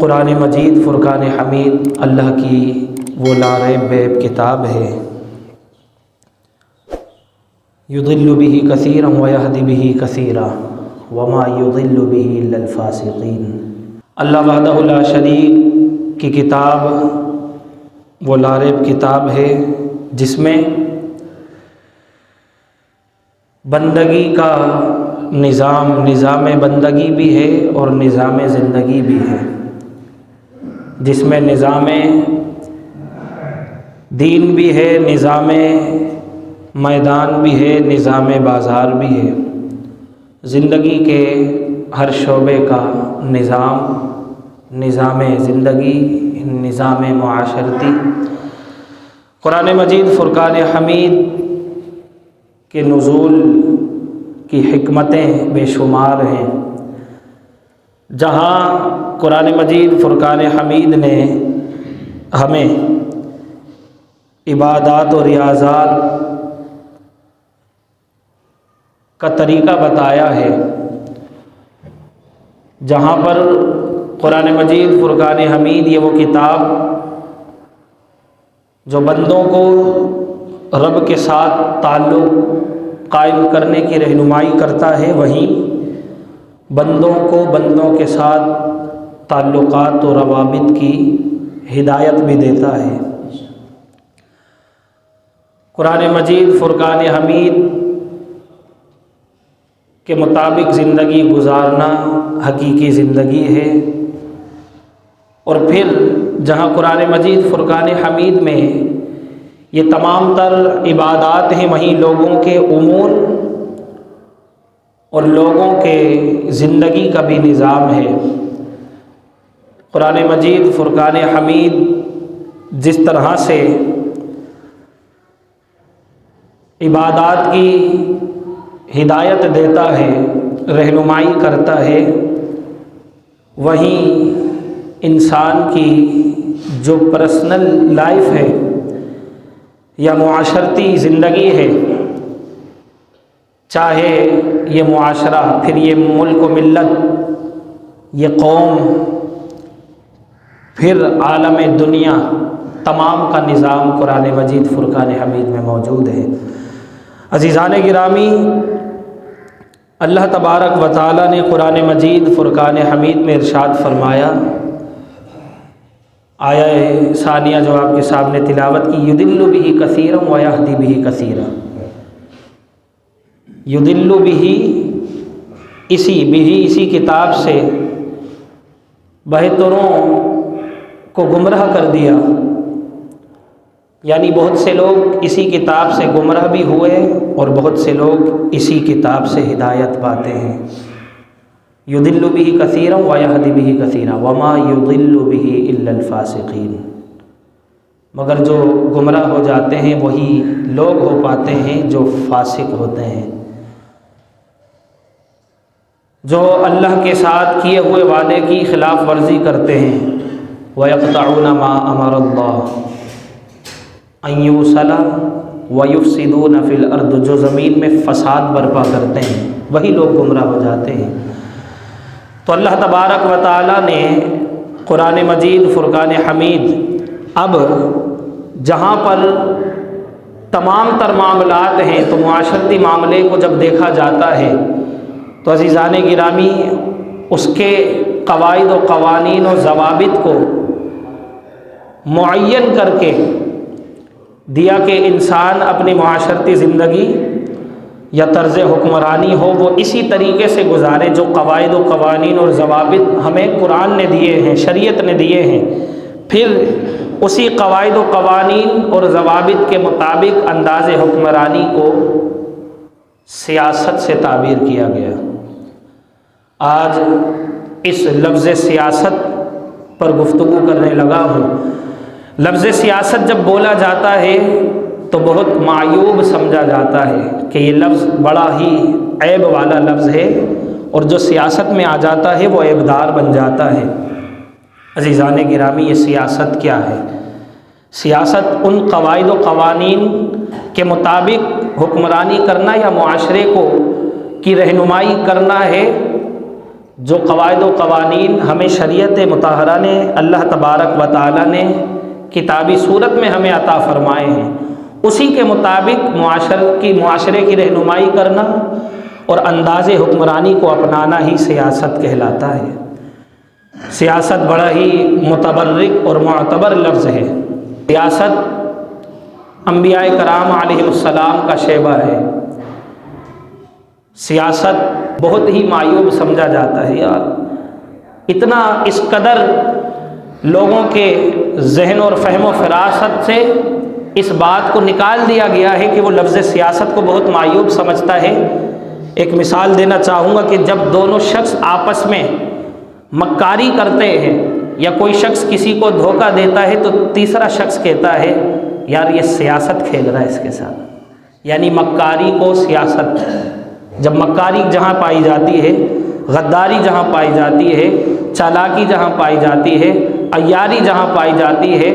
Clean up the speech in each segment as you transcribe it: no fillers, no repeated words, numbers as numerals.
قرآن مجید فرقان حمید اللہ کی وہ لا ریب بیب کتاب ہے، یضل بہ کثیرا ویہدی بہ کثیرا وما یضل بہ الا الفاسقین۔ اللہ وحدہ لا شریک کی کتاب وہ لا ریب کتاب ہے جس میں بندگی کا نظام بندگی بھی ہے اور نظام زندگی بھی ہے، جس میں نظام دین بھی ہے، نظام میدان بھی ہے، نظام بازار بھی ہے، زندگی کے ہر شعبے کا نظام زندگی، نظام معاشرتی۔ قرآن مجید فرقان حمید کے نزول کی حکمتیں بے شمار ہیں۔ جہاں قرآن مجید فرقان حمید نے ہمیں عبادات و ریاضات کا طریقہ بتایا ہے، جہاں پر قرآن مجید فرقان حمید یہ وہ کتاب جو بندوں کو رب کے ساتھ تعلق قائم کرنے کی رہنمائی کرتا ہے، وہیں بندوں کو بندوں کے ساتھ تعلقات و روابط کی ہدایت بھی دیتا ہے۔ قرآن مجید فرقان حمید کے مطابق زندگی گزارنا حقیقی زندگی ہے، اور پھر جہاں قرآن مجید فرقان حمید میں یہ تمام تر عبادات ہیں، وہیں لوگوں کے امور اور لوگوں کے زندگی کا بھی نظام ہے۔ قرآن مجید فرقان حمید جس طرح سے عبادات کی ہدایت دیتا ہے، رہنمائی کرتا ہے، وہیں انسان کی جو پرسنل لائف ہے یا معاشرتی زندگی ہے، چاہے یہ معاشرہ، پھر یہ ملک و ملت، یہ قوم، پھر عالم دنیا، تمام کا نظام قرآن مجید فرقان حمید میں موجود ہے۔ عزیزان گرامی، اللہ تبارک و تعالی نے قرآن مجید فرقان حمید میں ارشاد فرمایا، آیہ ثانیہ جو آپ کے سامنے تلاوت کی، یضل بہ کثیرا ویہدی بہ کثیرا۔ یضل بہ، اسی کتاب سے بہتروں کو گمراہ کر دیا، یعنی بہت سے لوگ اسی کتاب سے گمراہ بھی ہوئے اور بہت سے لوگ اسی کتاب سے ہدایت پاتے ہیں۔ یضل بہ کثیرا ویہدی بہ کثیرا وما یضل بہ الا الفاسقین۔ مگر جو گمراہ ہو جاتے ہیں وہی لوگ ہو پاتے ہیں جو فاسق ہوتے ہیں، جو اللہ کے ساتھ کیے ہوئے وعدے کی خلاف ورزی کرتے ہیں۔ وَيَقْطَعُونَ مَا أَمَرَ اللَّهُ أَن يُوصَلَ وَيُفْسِدُونَ فِي الْأَرْضِ، جو زمین میں فساد برپا کرتے ہیں، وہی لوگ گمراہ ہو جاتے ہیں۔ تو اللہ تبارک و تعالی نے قرآن مجید فرقان حمید اب جہاں پر تمام تر معاملات ہیں، تو معاشرتی معاملے کو جب دیکھا جاتا ہے تو عزیزان گرامی اس کے قواعد و قوانین و ضوابط کو معین کر کے دیا کہ انسان اپنی معاشرتی زندگی یا طرز حکمرانی ہو وہ اسی طریقے سے گزارے جو قواعد و قوانین اور ضوابط ہمیں قرآن نے دیے ہیں، شریعت نے دیے ہیں۔ پھر اسی قواعد و قوانین اور ضوابط کے مطابق انداز حکمرانی کو سیاست سے تعبیر کیا گیا۔ آج اس لفظ سیاست پر گفتگو کرنے لگا ہوں۔ لفظ سیاست جب بولا جاتا ہے تو بہت معیوب سمجھا جاتا ہے کہ یہ لفظ بڑا ہی عیب والا لفظ ہے، اور جو سیاست میں آ جاتا ہے وہ عیبدار بن جاتا ہے۔ عزیزان گرامی، یہ سیاست کیا ہے؟ سیاست ان قواعد و قوانین کے مطابق حکمرانی کرنا یا معاشرے کو کی رہنمائی کرنا ہے جو قواعد و قوانین ہمیں شریعت مطہرہ نے اللہ تبارک و تعالی نے کتابی صورت میں ہمیں عطا فرمائے ہیں، اسی کے مطابق معاشرے کی رہنمائی کرنا اور انداز حکمرانی کو اپنانا ہی سیاست کہلاتا ہے۔ سیاست بڑا ہی متبرک اور معتبر لفظ ہے۔ سیاست انبیاء کرام علیہ السلام کا شعبہ ہے۔ سیاست بہت ہی معیوب سمجھا جاتا ہے یار، اتنا اس قدر لوگوں کے ذہن اور فہم و فراست سے اس بات کو نکال دیا گیا ہے کہ وہ لفظ سیاست کو بہت معیوب سمجھتا ہے۔ ایک مثال دینا چاہوں گا کہ جب دونوں شخص آپس میں مکاری کرتے ہیں یا کوئی شخص کسی کو دھوکہ دیتا ہے تو تیسرا شخص کہتا ہے یار یہ سیاست کھیل رہا ہے اس کے ساتھ، یعنی مکاری کو سیاست، جب مکاری جہاں پائی جاتی ہے، غداری جہاں پائی جاتی ہے، چالاکی جہاں پائی جاتی ہے، عیاری جہاں پائی جاتی ہے،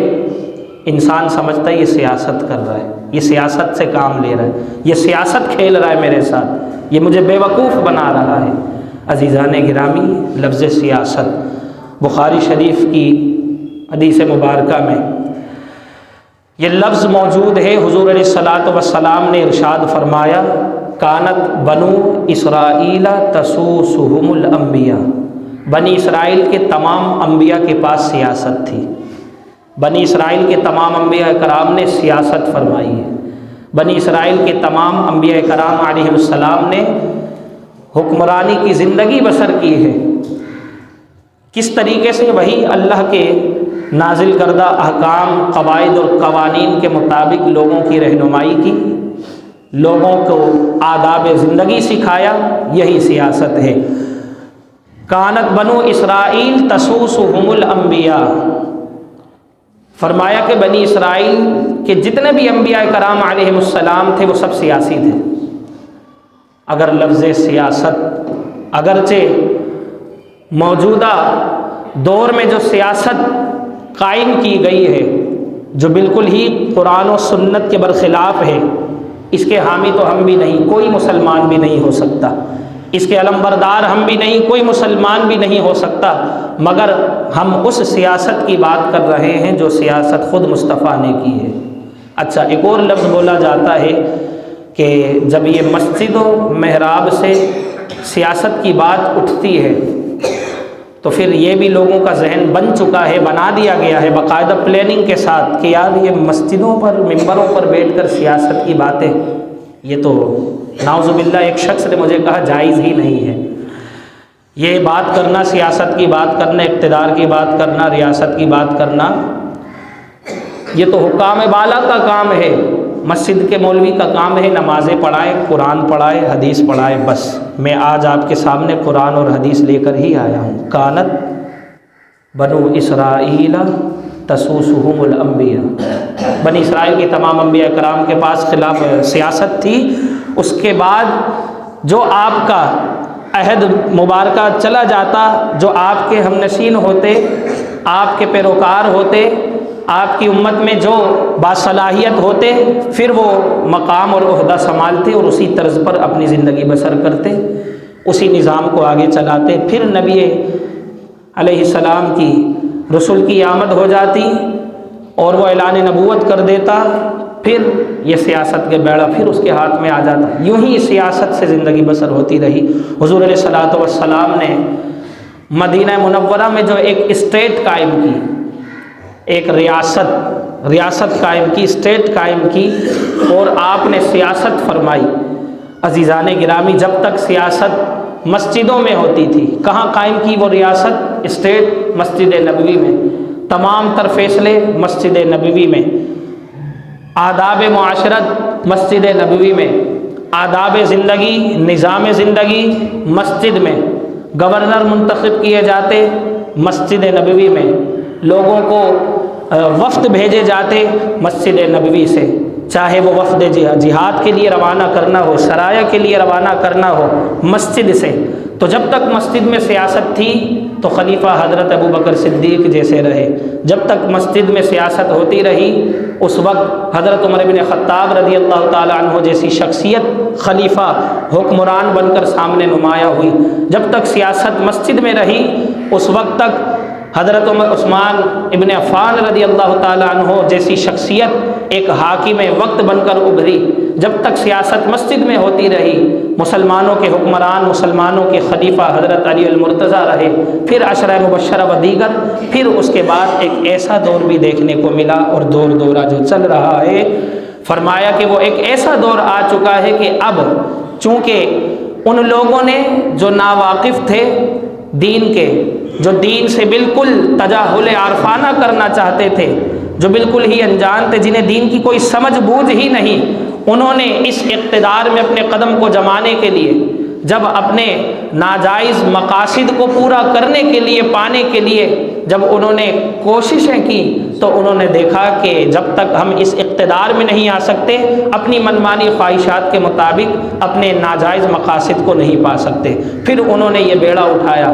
انسان سمجھتا ہے یہ سیاست کر رہا ہے، یہ سیاست سے کام لے رہا ہے، یہ سیاست کھیل رہا ہے میرے ساتھ، یہ مجھے بے وقوف بنا رہا ہے۔ عزیزان گرامی، لفظ سیاست بخاری شریف کی حدیث مبارکہ میں یہ لفظ موجود ہے۔ حضور علیہ الصلاۃ والسلام نے ارشاد فرمایا کانت بنو اسرائیل تسوسہم الانبیاء، بنی اسرائیل کے تمام انبیاء کے پاس سیاست تھی۔ بنی اسرائیل کے تمام انبیاء کرام نے سیاست فرمائی ہے۔ بنی اسرائیل کے تمام انبیاء کرام علیہ السلام نے حکمرانی کی زندگی بسر کی ہے۔ کس طریقے سے؟ وہی اللہ کے نازل کردہ احکام، قواعد اور قوانین کے مطابق لوگوں کی رہنمائی کی، لوگوں کو آداب زندگی سکھایا، یہی سیاست ہے۔ کانت بنو اسرائیل تسوسہم الانبیاء، فرمایا کہ بنی اسرائیل کے جتنے بھی انبیاء کرام علیہ السلام تھے وہ سب سیاسی تھے۔ اگر لفظ سیاست اگرچہ موجودہ دور میں جو سیاست قائم کی گئی ہے، جو بالکل ہی قرآن و سنت کے برخلاف ہے، اس کے حامی تو ہم بھی نہیں، کوئی مسلمان بھی نہیں ہو سکتا، اس کے علمبردار ہم بھی نہیں، کوئی مسلمان بھی نہیں ہو سکتا، مگر ہم اس سیاست کی بات کر رہے ہیں جو سیاست خود مصطفیٰ نے کی ہے۔ اچھا، ایک اور لفظ بولا جاتا ہے کہ جب یہ مسجد و محراب سے سیاست کی بات اٹھتی ہے تو پھر یہ بھی لوگوں کا ذہن بن چکا ہے، بنا دیا گیا ہے باقاعدہ پلاننگ کے ساتھ کہ یار یہ مسجدوں پر، ممبروں پر بیٹھ کر سیاست کی باتیں، یہ تو نعوذ باللہ ایک شخص نے مجھے کہا جائز ہی نہیں ہے۔ یہ بات کرنا، سیاست کی بات کرنا، اقتدار کی بات کرنا، ریاست کی بات کرنا، یہ تو حکام بالا کا کام ہے، مسجد کے مولوی کا کام ہے نمازیں پڑھائے، قرآن پڑھائے، حدیث پڑھائے، بس۔ میں آج آپ کے سامنے قرآن اور حدیث لے کر ہی آیا ہوں۔ کانت بنو اسرائیل تسوسہم الانبیاء، بنی اسرائیل کے تمام انبیاء کرام کے پاس خلاف سیاست تھی۔ اس کے بعد جو آپ کا عہد مبارکہ چلا جاتا، جو آپ کے ہمنشین ہوتے، آپ کے پیروکار ہوتے، آپ کی امت میں جو باصلاحیت ہوتے، پھر وہ مقام اور عہدہ سنبھالتے اور اسی طرز پر اپنی زندگی بسر کرتے، اسی نظام کو آگے چلاتے۔ پھر نبی علیہ السلام کی رسول کی آمد ہو جاتی اور وہ اعلان نبوت کر دیتا، پھر یہ سیاست کے بیڑا پھر اس کے ہاتھ میں آ جاتا۔ یوں ہی سیاست سے زندگی بسر ہوتی رہی۔ حضور علیہ الصلوۃ والسلام نے مدینہ منورہ میں جو ایک اسٹیٹ قائم کی، ایک ریاست قائم کی، اسٹیٹ قائم کی، اور آپ نے سیاست فرمائی۔ عزیزان گرامی، جب تک سیاست مسجدوں میں ہوتی تھی، کہاں قائم کی وہ ریاست؟ اسٹیٹ مسجد نبوی میں، تمام تر فیصلے مسجد نبوی میں، آداب معاشرت مسجد نبوی میں، آداب زندگی، نظام زندگی مسجد میں، گورنر منتخب کیے جاتے مسجد نبوی میں، لوگوں کو وفد بھیجے جاتے مسجد نبوی سے، چاہے وہ وفد جہاد کے لیے روانہ کرنا ہو، سرایہ کے لیے روانہ کرنا ہو، مسجد سے، تو جب تک مسجد میں سیاست تھی تو خلیفہ حضرت ابو بکر صدیق جیسے رہے، جب تک مسجد میں سیاست ہوتی رہی اس وقت حضرت عمر بن خطاب رضی اللہ تعالیٰ عنہ جیسی شخصیت خلیفہ حکمران بن کر سامنے نمایاں ہوئی، جب تک سیاست مسجد میں رہی اس وقت تک حضرت عثمان ابن عفان رضی اللہ تعالیٰ عنہ جیسی شخصیت ایک حاکم وقت بن کر ابھری، جب تک سیاست مسجد میں ہوتی رہی مسلمانوں کے حکمران، مسلمانوں کے خلیفہ حضرت علی المرتضیٰ رہے، پھر عشرہ مبشرہ و دیگر، پھر اس کے بعد ایک ایسا دور بھی دیکھنے کو ملا اور دور دورہ جو چل رہا ہے، فرمایا کہ وہ ایک ایسا دور آ چکا ہے کہ اب چونکہ ان لوگوں نے جو ناواقف تھے دین کے، جو دین سے بالکل تجاہل عارفانہ کرنا چاہتے تھے، جو بالکل ہی انجان تھے، جنہیں دین کی کوئی سمجھ بوجھ ہی نہیں، انہوں نے اس اقتدار میں اپنے قدم کو جمانے کے لیے، جب اپنے ناجائز مقاصد کو پورا کرنے کے لیے، پانے کے لیے جب انہوں نے کوششیں کی تو انہوں نے دیکھا کہ جب تک ہم اس اقتدار میں نہیں آ سکتے اپنی منمانی خواہشات کے مطابق اپنے ناجائز مقاصد کو نہیں پا سکتے۔ پھر انہوں نے یہ بیڑا اٹھایا،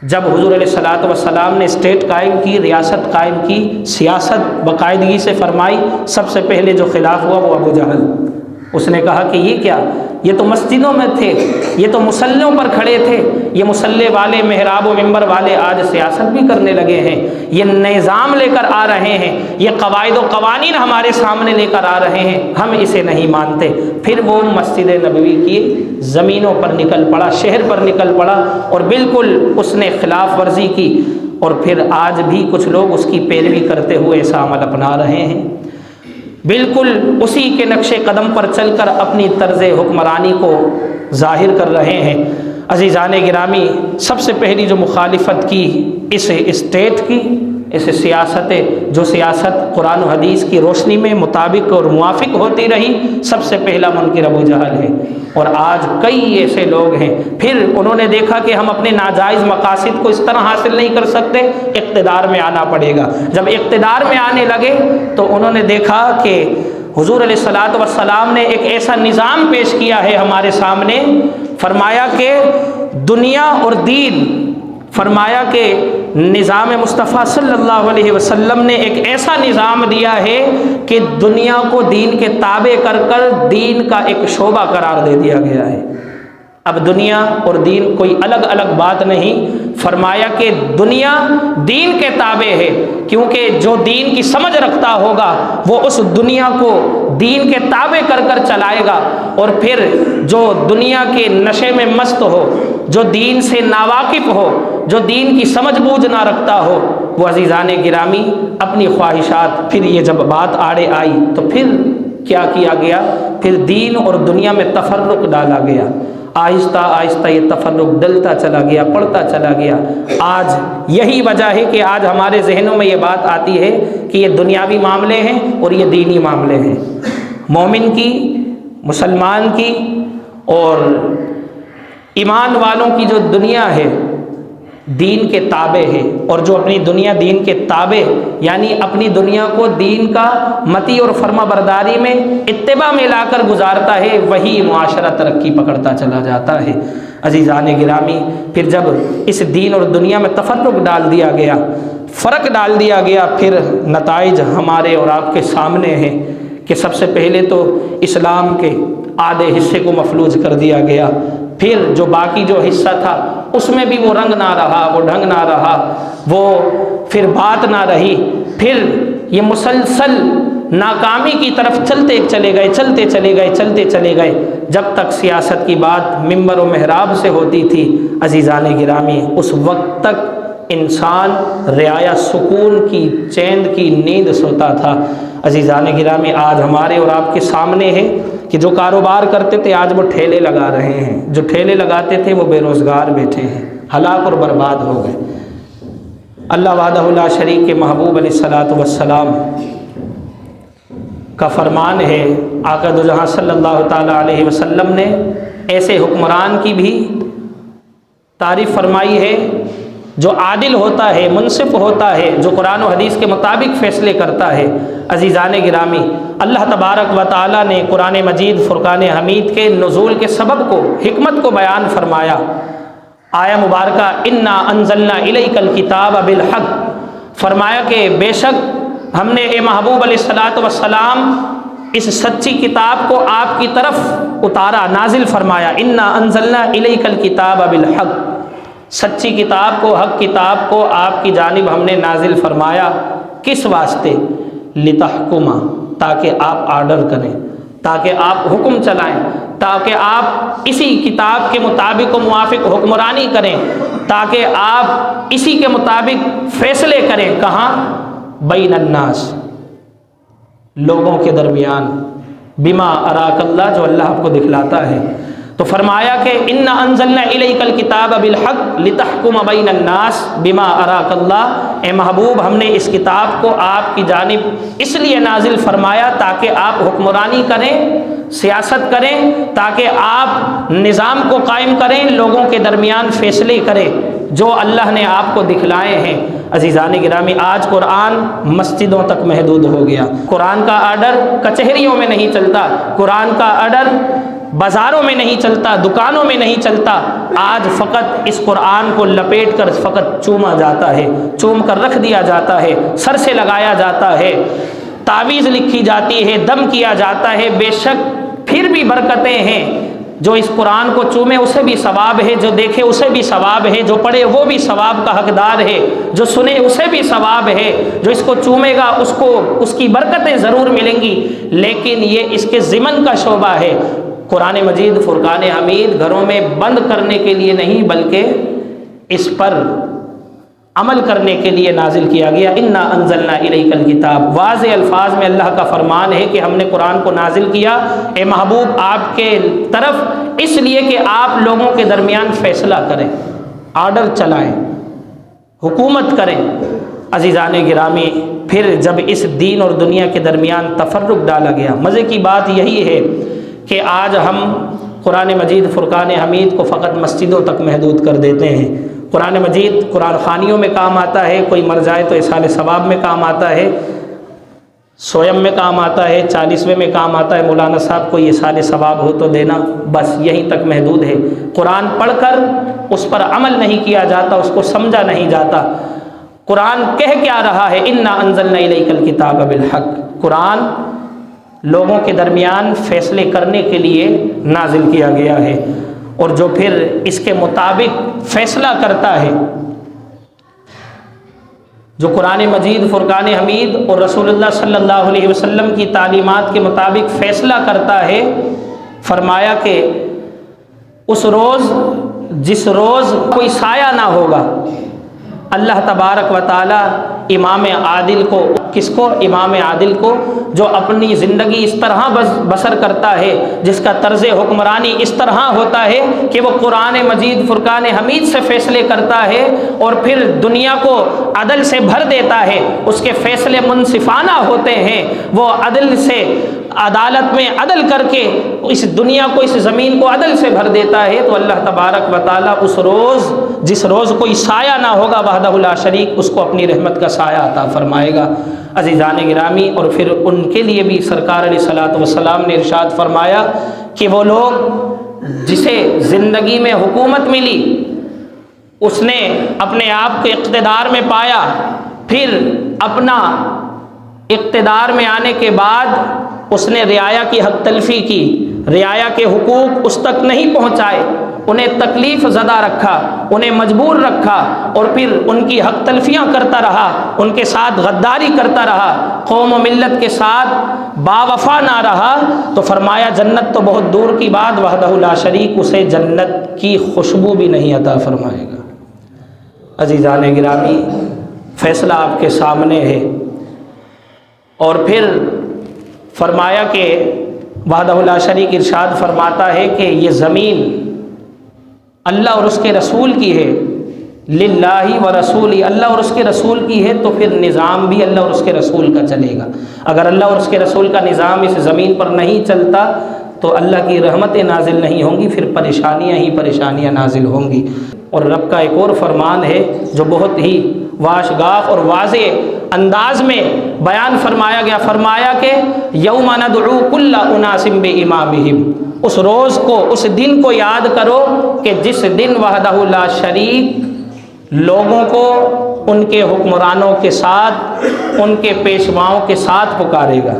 جب حضور علیہ الصلوۃ والسلام نے اسٹیٹ قائم کی، ریاست قائم کی، سیاست باقاعدگی سے فرمائی، سب سے پہلے جو خلاف ہوا وہ ابو جہل۔ اس نے کہا کہ یہ کیا، یہ تو مسجدوں میں تھے، یہ تو مصلوں پر کھڑے تھے، یہ مصلے والے، محراب و منبر والے آج سیاست بھی کرنے لگے ہیں، یہ نظام لے کر آ رہے ہیں، یہ قواعد و قوانین ہمارے سامنے لے کر آ رہے ہیں، ہم اسے نہیں مانتے۔ پھر وہ مسجد نبوی کی زمینوں پر نکل پڑا، شہر پر نکل پڑا اور بالکل اس نے خلاف ورزی کی، اور پھر آج بھی کچھ لوگ اس کی پیروی کرتے ہوئے ایسا عمل اپنا رہے ہیں، بالکل اسی کے نقش قدم پر چل کر اپنی طرز حکمرانی کو ظاہر کر رہے ہیں۔ عزیزان گرامی، سب سے پہلی جو مخالفت کی اس اسٹیٹ کی، اس سیاست، جو سیاست قرآن و حدیث کی روشنی میں مطابق اور موافق ہوتی رہی، سب سے پہلا منکر ابو جہل ہے۔ اور آج کئی ایسے لوگ ہیں، پھر انہوں نے دیکھا کہ ہم اپنے ناجائز مقاصد کو اس طرح حاصل نہیں کر سکتے، اقتدار میں آنا پڑے گا۔ جب اقتدار میں آنے لگے تو انہوں نے دیکھا کہ حضور علیہ الصلوۃ والسلام نے ایک ایسا نظام پیش کیا ہے ہمارے سامنے، فرمایا کہ دنیا اور دین، فرمایا کہ نظام مصطفیٰ صلی اللہ علیہ وسلم نے ایک ایسا نظام دیا ہے کہ دنیا کو دین کے تابع کر کر دین کا ایک شعبہ قرار دے دیا گیا ہے۔ اب دنیا اور دین کوئی الگ الگ بات نہیں، فرمایا کہ دنیا دین کے تابع ہے، کیونکہ جو دین کی سمجھ رکھتا ہوگا وہ اس دنیا کو دین کے تابع کر کر چلائے گا، اور پھر جو دنیا کے نشے میں مست ہو، جو دین سے ناواقف ہو، جو دین کی سمجھ بوجھ نہ رکھتا ہو، وہ عزیزان گرامی اپنی خواہشات، پھر یہ جب بات آڑے آئی تو پھر کیا کیا گیا، پھر دین اور دنیا میں تفرق ڈالا گیا، آہستہ آہستہ یہ تفرق ڈلتا چلا گیا، پڑتا چلا گیا۔ آج یہی وجہ ہے کہ آج ہمارے ذہنوں میں یہ بات آتی ہے کہ یہ دنیاوی معاملے ہیں اور یہ دینی معاملے ہیں، مومن کی، مسلمان کی اور ایمان والوں کی جو دنیا ہے دین کے تابع ہے، اور جو اپنی دنیا دین کے تابع یعنی اپنی دنیا کو دین کا مطیع اور فرما برداری میں اتباع میں لا کر گزارتا ہے، وہی معاشرہ ترقی پکڑتا چلا جاتا ہے۔ عزیزان گرامی، پھر جب اس دین اور دنیا میں تفرق ڈال دیا گیا، فرق ڈال دیا گیا، پھر نتائج ہمارے اور آپ کے سامنے ہیں کہ سب سے پہلے تو اسلام کے آدھے حصے کو مفلوج کر دیا گیا، پھر جو باقی جو حصہ تھا اس میں بھی وہ رنگ نہ رہا، وہ ڈھنگ نہ رہا، وہ پھر بات نہ رہی، پھر یہ مسلسل ناکامی کی طرف چلتے چلے گئے، جب تک سیاست کی بات ممبر و محراب سے ہوتی تھی عزیزان گرامی، اس وقت تک انسان رعایا سکون کی چین کی نیند سوتا تھا۔ عزیزان گرامی، آج ہمارے اور آپ کے سامنے ہے کہ جو کاروبار کرتے تھے آج وہ ٹھیلے لگا رہے ہیں، جو ٹھیلے لگاتے تھے وہ بے روزگار بیٹھے ہیں، ہلاک اور برباد ہو گئے۔ اللہ وحدہ لا شریک کے محبوب علیہ الصلوۃ والسلام کا فرمان ہے، آقا دو جہاں صلی اللہ تعالیٰ علیہ وسلم نے ایسے حکمران کی بھی تعریف فرمائی ہے جو عادل ہوتا ہے، منصف ہوتا ہے، جو قرآن و حدیث کے مطابق فیصلے کرتا ہے۔ عزیزان گرامی، اللہ تبارک و تعالیٰ نے قرآن مجید فرقان حمید کے نزول کے سبب کو، حکمت کو بیان فرمایا۔ آیہ مبارکہ انا انزلنا الیک الکتاب بالحق، فرمایا کہ بے شک ہم نے اے محبوب علیہ الصلاۃ والسلام اس سچی کتاب کو آپ کی طرف اتارا، نازل فرمایا۔ انا انزلنا الیک الکتاب بالحق، سچی کتاب کو، حق کتاب کو آپ کی جانب ہم نے نازل فرمایا۔ کس واسطے؟ لتحکما، تاکہ آپ آرڈر کریں، تاکہ آپ حکم چلائیں، تاکہ آپ اسی کتاب کے مطابق و موافق حکمرانی کریں، تاکہ آپ اسی کے مطابق فیصلے کریں۔ کہاں؟ بین الناس، لوگوں کے درمیان، بما اراک اللہ، جو اللہ آپ کو دکھلاتا ہے۔ تو فرمایا کہ انا انزلنا الیک الکتاب بالحق لتحکم بین الناس بما اراک اللہ، اے محبوب ہم نے اس کتاب کو آپ کی جانب اس لیے نازل فرمایا تاکہ آپ حکمرانی کریں، سیاست کریں، تاکہ آپ نظام کو قائم کریں، لوگوں کے درمیان فیصلے کریں جو اللہ نے آپ کو دکھلائے ہیں۔ عزیزان گرامی، آج قرآن مسجدوں تک محدود ہو گیا۔ قرآن کا آرڈر کچہریوں میں نہیں چلتا، قرآن کا آرڈر بازاروں میں نہیں چلتا، دکانوں میں نہیں چلتا۔ آج فقط اس قرآن کو لپیٹ کر فقط چوما جاتا ہے، چوم کر رکھ دیا جاتا ہے، سر سے لگایا جاتا ہے، تعویذ لکھی جاتی ہے، دم کیا جاتا ہے۔ بے شک پھر بھی برکتیں ہیں، جو اس قرآن کو چومے اسے بھی ثواب ہے، جو دیکھے اسے بھی ثواب ہے، جو پڑھے وہ بھی ثواب کا حقدار ہے، جو سنے اسے بھی ثواب ہے، جو اس کو چومے گا اس کو اس کی برکتیں ضرور ملیں گی۔ لیکن یہ اس کے ضمن کا شعبہ ہے۔ قرآن مجید فرقان حمید گھروں میں بند کرنے کے لیے نہیں، بلکہ اس پر عمل کرنے کے لیے نازل کیا گیا۔ انا انزلنا الیک الکتاب، واضح الفاظ میں اللہ کا فرمان ہے کہ ہم نے قرآن کو نازل کیا اے محبوب آپ کے طرف اس لیے کہ آپ لوگوں کے درمیان فیصلہ کریں، آرڈر چلائیں، حکومت کریں۔ عزیزان گرامی، پھر جب اس دین اور دنیا کے درمیان تفرق ڈالا گیا، مزے کی بات یہی ہے کہ آج ہم قرآن مجید فرقان حمید کو فقط مسجدوں تک محدود کر دیتے ہیں۔ قرآن مجید قرآن خوانیوں میں کام آتا ہے، کوئی مر جائے تو اصحال ثواب میں کام آتا ہے، سویم میں کام آتا ہے، 40ویں میں کام آتا ہے، مولانا صاحب کو اصحال ثواب ہو تو دینا، بس یہیں تک محدود ہے۔ قرآن پڑھ کر اس پر عمل نہیں کیا جاتا، اس کو سمجھا نہیں جاتا۔ قرآن کہہ کیا رہا ہے؟ انا انزلنا الیک الکتاب بالحق، قرآن لوگوں کے درمیان فیصلے کرنے کے لیے نازل کیا گیا ہے، اور جو پھر اس کے مطابق فیصلہ کرتا ہے، جو قرآن مجید فرقان حمید اور رسول اللہ صلی اللہ علیہ وسلم کی تعلیمات کے مطابق فیصلہ کرتا ہے، فرمایا کہ اس روز جس روز کوئی سایہ نہ ہوگا، اللہ تبارک و تعالی امام عادل کو، کس کو؟ امام عادل کو، جو اپنی زندگی اس طرح بسر کرتا ہے، جس کا طرز حکمرانی اس طرح ہوتا ہے کہ وہ قرآن مجید فرقان حمید سے فیصلے کرتا ہے اور پھر دنیا کو عدل سے بھر دیتا ہے، اس کے فیصلے منصفانہ ہوتے ہیں، وہ عدل سے عدالت میں عدل کر کے اس دنیا کو، اس زمین کو عدل سے بھر دیتا ہے۔ تو اللہ تبارک و تعالیٰ اس روز، جس روز کوئی سایہ نہ ہوگا وحدہ لا شریک، اس کو اپنی رحمت کا سایہ عطا فرمائے گا۔ عزیزان گرامی، اور پھر ان کے لیے بھی سرکار علیہ الصلوۃ والسلام نے ارشاد فرمایا کہ وہ لوگ جسے زندگی میں حکومت ملی، اس نے اپنے آپ کو اقتدار میں پایا، پھر اپنا اقتدار میں آنے کے بعد اس نے رعایا کی حق تلفی کی، رعایا کے حقوق اس تک نہیں پہنچائے، انہیں تکلیف زدہ رکھا، انہیں مجبور رکھا، اور پھر ان کی حق تلفیاں کرتا رہا، ان کے ساتھ غداری کرتا رہا، قوم و ملت کے ساتھ باوفا نہ رہا، تو فرمایا جنت تو بہت دور کی بات، وحدہ لا شریک اسے جنت کی خوشبو بھی نہیں عطا فرمائے گا۔ عزیزان گرامی، فیصلہ آپ کے سامنے ہے، اور پھر فرمایا کہ وحدہ لا شریک ارشاد فرماتا ہے کہ یہ زمین اللہ اور اس کے رسول کی ہے، للہ و رسولی، اللہ اور اس کے رسول کی ہے، تو پھر نظام بھی اللہ اور اس کے رسول کا چلے گا۔ اگر اللہ اور اس کے رسول کا نظام اس زمین پر نہیں چلتا تو اللہ کی رحمتیں نازل نہیں ہوں گی، پھر پریشانیاں ہی پریشانیاں نازل ہوں گی۔ اور رب کا ایک اور فرمان ہے جو بہت ہی واشگاف اور واضح انداز میں بیان فرمایا گیا، فرمایا کہ یوم ندعو کل اناس بامامہم، اس روز کو، اس دن کو یاد کرو کہ جس دن وحدہ لا شریک لوگوں کو ان کے حکمرانوں کے ساتھ، ان کے پیشواؤں کے ساتھ پکارے گا،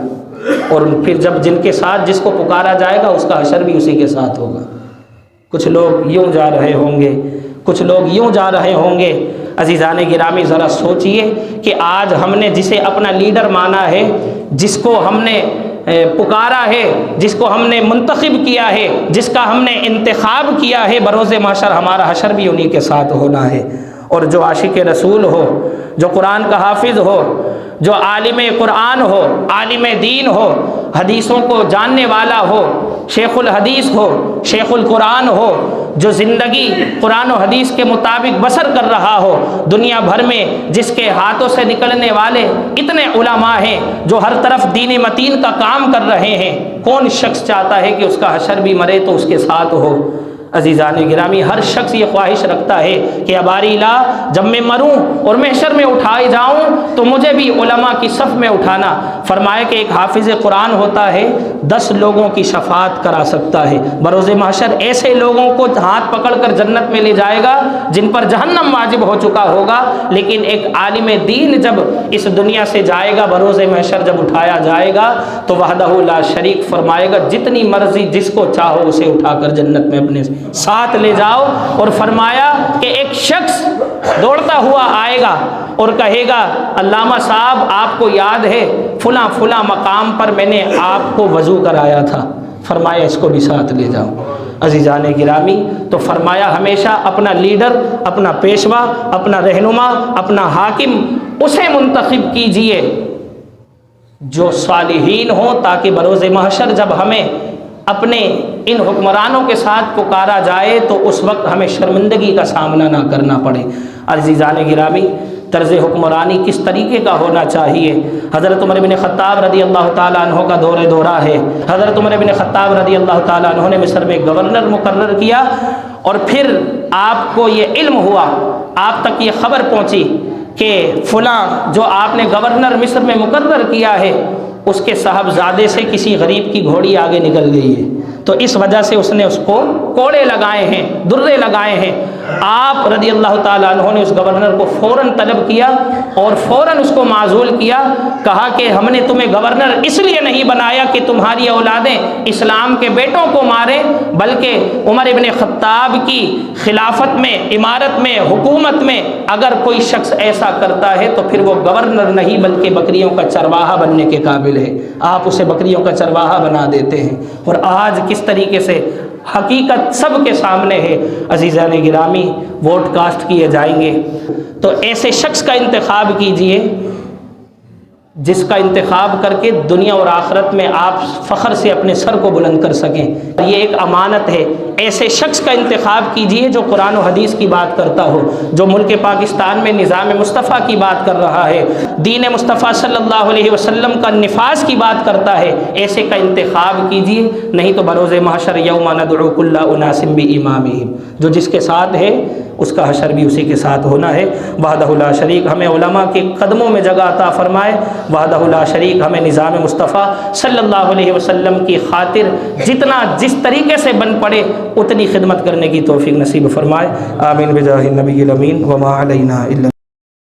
اور پھر جب جن کے ساتھ جس کو پکارا جائے گا اس کا حشر بھی اسی کے ساتھ ہوگا۔ کچھ لوگ یوں جا رہے ہوں گے، کچھ لوگ یوں جا رہے ہوں گے۔ عزیزان گرامی ذرا سوچئے کہ آج ہم نے جسے اپنا لیڈر مانا ہے، جس کو ہم نے پکارا ہے، جس کو ہم نے منتخب کیا ہے، جس کا ہم نے انتخاب کیا ہے، بروز محشر ہمارا حشر بھی انہی کے ساتھ ہونا ہے۔ اور جو عاشق رسول ہو، جو قرآن کا حافظ ہو، جو عالم قرآن ہو، عالم دین ہو، حدیثوں کو جاننے والا ہو، شیخ الحدیث ہو، شیخ القرآن ہو، جو زندگی قرآن و حدیث کے مطابق بسر کر رہا ہو، دنیا بھر میں جس کے ہاتھوں سے نکلنے والے اتنے علماء ہیں جو ہر طرف دین متین کا کام کر رہے ہیں، کون شخص چاہتا ہے کہ اس کا حشر بھی مرے تو اس کے ساتھ ہو؟ عزیزان گرامی ہر شخص یہ خواہش رکھتا ہے کہ باری الہ جب میں مروں اور محشر میں اٹھائے جاؤں تو مجھے بھی علماء کی صف میں اٹھانا۔ فرمایا کہ ایک حافظ قرآن ہوتا ہے 10 لوگوں کی شفاعت کرا سکتا ہے، بروز محشر ایسے لوگوں کو ہاتھ پکڑ کر جنت میں لے جائے گا جن پر جہنم واجب ہو چکا ہوگا، لیکن ایک عالم دین جب اس دنیا سے جائے گا، بروز محشر جب اٹھایا جائے گا تو وحدہ لا شریک فرمائے گا جتنی مرضی جس کو چاہو اسے اٹھا کر جنت میں اپنے ساتھ لے جاؤ۔ اور فرمایا کہ ایک شخص دوڑتا ہوا آئے گا اور کہے گا علامہ صاحب آپ کو یاد ہے فلاں فلاں مقام پر میں نے آپ کو وضو کرایا تھا، فرمایا اس کو بھی ساتھ لے جاؤ۔ عزیزان گرامی تو فرمایا ہمیشہ اپنا لیڈر، اپنا پیشوا، اپنا رہنما، اپنا حاکم اسے منتخب کیجئے جو صالحین ہوں، تاکہ بروز محشر جب ہمیں اپنے ان حکمرانوں کے ساتھ پکارا جائے تو اس وقت ہمیں شرمندگی کا سامنا نہ کرنا پڑے۔ عزیزان گرامی طرز حکمرانی کس طریقے کا ہونا چاہیے؟ حضرت عمر بن خطاب رضی اللہ تعالیٰ عنہ کا دورہ ہے۔ حضرت عمر بن خطاب رضی اللہ تعالیٰ عنہ نے مصر میں گورنر مقرر کیا، اور پھر آپ کو یہ علم ہوا، آپ تک یہ خبر پہنچی کہ فلاں جو آپ نے گورنر مصر میں مقرر کیا ہے اس کے صاحبزادے سے کسی غریب کی گھوڑی آگے نکل گئی ہے، تو اس وجہ سے اس نے اس کو کوڑے لگائے ہیں، درے لگائے ہیں۔ آپ رضی اللہ تعالیٰ عنہ نے اس گورنر کو فوراً طلب کیا اور فوراً اس کو معزول کیا، کہا کہ ہم نے تمہیں گورنر اس لیے نہیں بنایا کہ تمہاری اولادیں اسلام کے بیٹوں کو ماریں، بلکہ عمر ابن خطاب کی خلافت میں، امارت میں، حکومت میں اگر کوئی شخص ایسا کرتا ہے تو پھر وہ گورنر نہیں بلکہ بکریوں کا چرواہا بننے کے قابل ہے۔ آپ اسے بکریوں کا چرواہا بنا دیتے ہیں، اور آج کس طریقے سے حقیقت سب کے سامنے ہے۔ عزیزان گرامی ووٹ کاسٹ کیے جائیں گے تو ایسے شخص کا انتخاب کیجئے جس کا انتخاب کر کے دنیا اور آخرت میں آپ فخر سے اپنے سر کو بلند کر سکیں، یہ ایک امانت ہے۔ ایسے شخص کا انتخاب کیجئے جو قرآن و حدیث کی بات کرتا ہو، جو ملک پاکستان میں نظام مصطفیٰ کی بات کر رہا ہے، دین مصطفیٰ صلی اللہ علیہ وسلم کا نفاذ کی بات کرتا ہے، ایسے کا انتخاب کیجئے، نہیں تو بروز محشر یوم ندعو کل اناس بامامہم، جو جس کے ساتھ ہے اس کا حشر بھی اسی کے ساتھ ہونا ہے۔ وحدہ لا شریک ہمیں علماء کے قدموں میں جگہ عطا فرمائے، وحدہ لا شریک ہمیں نظام مصطفیٰ صلی اللہ علیہ وسلم کی خاطر جتنا جس طریقے سے بن پڑے اتنی خدمت کرنے کی توفیق نصیب فرمائے۔ آمین بجاہ النبی الامین وما علینا الا